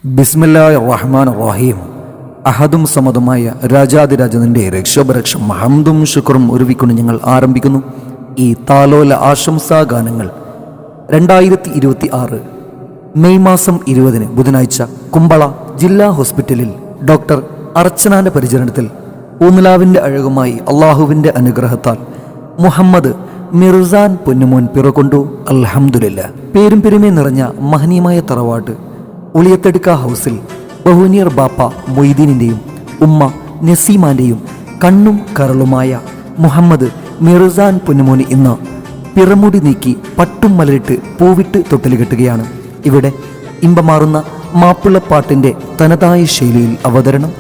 ബിസ്മില്ലാഹിർ റഹ്മാനിർ റഹീം. അഹദും സമതുമായ രാജാതിരാജന്റെ രക്ഷോപരക്ഷം ഹംദും ശുക്റും ഒരുവിക്കൊണ്ട് ഞങ്ങൾ ആരംഭിക്കുന്നു ഈ താലോല ആശംസാ ഗാനങ്ങൾ. 2026 മെയ് മാസം 20 ബുധനാഴ്ച കുമ്പള ജില്ലാ ഹോസ്പിറ്റലിൽ ഡോക്ടർ അർച്ചനാന്റെ പരിചരണത്തിൽ ഊന്നുലാവിൻ്റെ അഴകുമായി അള്ളാഹുവിൻ്റെ അനുഗ്രഹത്താൽ മുഹമ്മദ് മിർസാൻ പൊന്നുമോൻ പിറകൊണ്ടു. അൽഹംദുലില്ലാ. പേരും പെരുമേ നിറഞ്ഞ മഹനീയമായ തറവാട്ട് ഉളിയത്തെടുക്ക ഹൗസിൽ ബഹുനിയർ ബാപ്പ മൊയ്തീനിൻ്റെയും ഉമ്മ നസീമാൻ്റെയും കണ്ണും കരളുമായ മുഹമ്മദ് മിർസാൻ പൊന്നുമോന് ഇന്ന് പിറമുടി നീക്കി പട്ടും മലരിട്ട് പൂവിട്ട് തൊട്ടിൽ കെട്ടുകയാണ്. ഇവിടെ ഇമ്പമാറുന്ന മാപ്പിളപ്പാട്ടിൻ്റെ തനതായ ശൈലിയിൽ അവതരണം.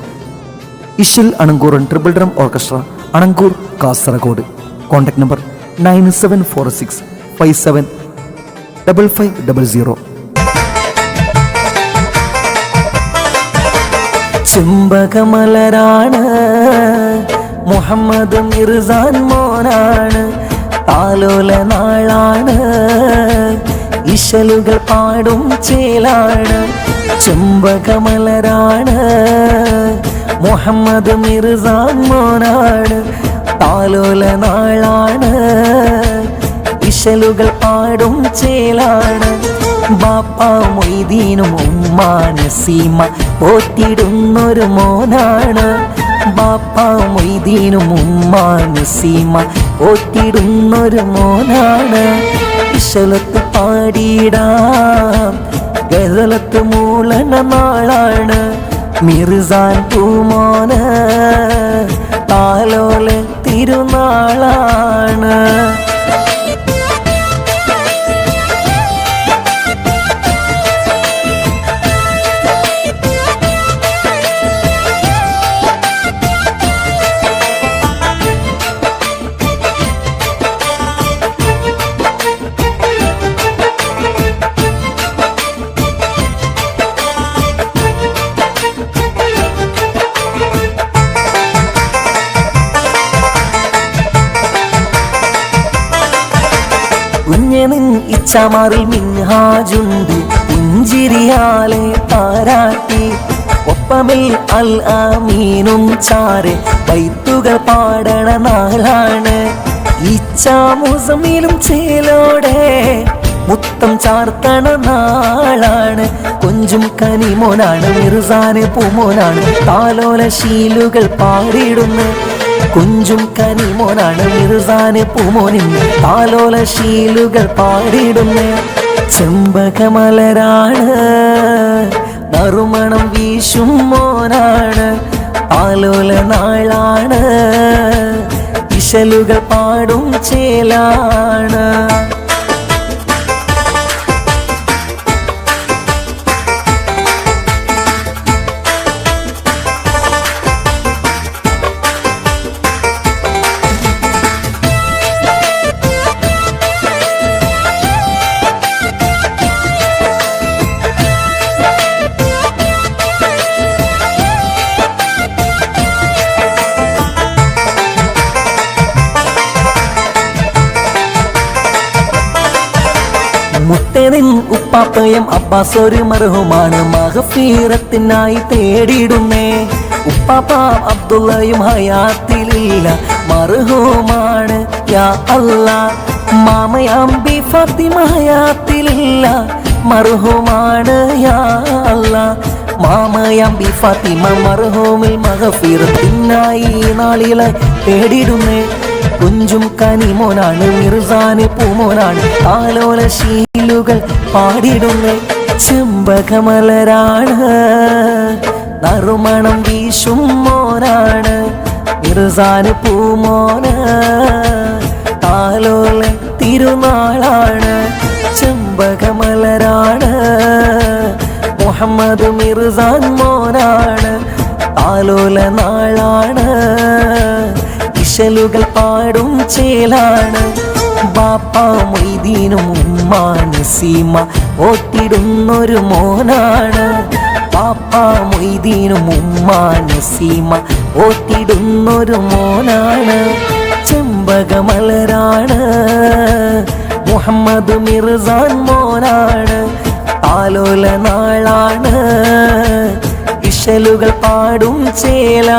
ഇഷിൽ അണങ്കൂറൻ triple drum orchestra, Anangoor, Kasaragod. Contact number 9746575500. ചെമ്പകമലരാണ് മുഹമ്മദ് മിർസാൻ മോനാണ്, താലോല നാളാണ്, ഇശലുകൾ പാടും ചേലാണ്. ചെമ്പകമലരാണ് മുഹമ്മദ് മിർസാൻ മോനാണ്, താലോല നാളാണ്, ഇശലുകൾ പാടും ചേലാണ്. ബാപ്പ മൊയ്തീനും ഉമ്മ നസീമ പോറ്റിടുന്നൊരു മോനാണ്. ബാപ്പ മൊയ്തീനും ഉമ്മ നസീമ പോറ്റിടുന്നൊരു മോനാണ്. ഇശലത്ത് പാടിയിടാം ഗസലത്ത് മൂളണ നാളാണ്. മിർസാൻ പൂമോന് താലോല തിരുനാളാണ്. കുഞ്ഞനിൻ ഇച്ചമാറിൽ മിൻഹാജുണ്ട്, പുഞ്ചിരിയാലെ പാരാട്ടി. ഒപ്പമിൽ അൽ ആമീനും ചാരെ ബൈത്തുകൾ പാടണ നാളാണ്. ഇച്ചാമുസമിലും ചേലോടെ മുത്തം ചാർത്തണ നാളാണ്. കൊഞ്ചും കനിമോനാണ് മിർസാന് പൂമോനാണ്, താലോല ശീലുകൾ പാടിടുന്നു. കുഞ്ചും കനിമോനാണ് മിർസാന് പൂമോനിന്ന്, താലോല ശീലുകൾ പാടിടുന്നു. ചെമ്പകമലരാണ് നറുമണം വീശും മോനാണ്, താലോല നാളാണ്, ഇശലുകൾ പാടും ചേലാണ്. മുട്ടനിൻ ഉപ്പാപ്പയം അബ്ബാസ് ഒരു മർഹുമാണ്, മഗ്ഫിറത്തിനായി തേടിടുന്നേ. ഉപ്പാപ്പ അബ്ദുള്ളയും ഹയാത്തിലില്ല, മർഹുമാണ് യാ അല്ലാ. മാമയാം ബി ഫാത്തിമ ഹയാത്തിലില്ല, മർഹുമാണ് യാ അല്ലാ. മാമയാം ബി ഫാത്തിമ മർഹൂമിൽ മഗ്ഫിറത്തിനായി നാളിലെ തേടിടുന്നേ. കുഞ്ചും കനിമോനാണ് മിർസാന് പൂമോനാണ്, താലോല ശീലുകൾ പാടിടുന്നേ. ചെമ്പകമലരാണ് നറുമണം വീശും മോനാണ്, മിർസാന് പൂമോന് താലോല തിരുനാളാണ്. ചെമ്പകമലരാണ് മുഹമ്മദ് മിർസാൻ മോനാണ്, താലോല നാളാണ്, ഇശലുകൾ പാടും ചേലാണ്. ബാപ്പ മൊയ്തീനും ഉമ്മ നസീമ ഓട്ടിടുന്നൊരു മോനാണ്. ബാപ്പ മൊയ്തീനും ഉമ്മ നസീമ ഓട്ടിടുന്നൊരു മോനാണ്. ചെമ്പകമലരാണ് മുഹമ്മദ് മിർസാൻ മോനാണ്, താലോല നാളാണ്, ഇശലുകൾ പാടും ചേല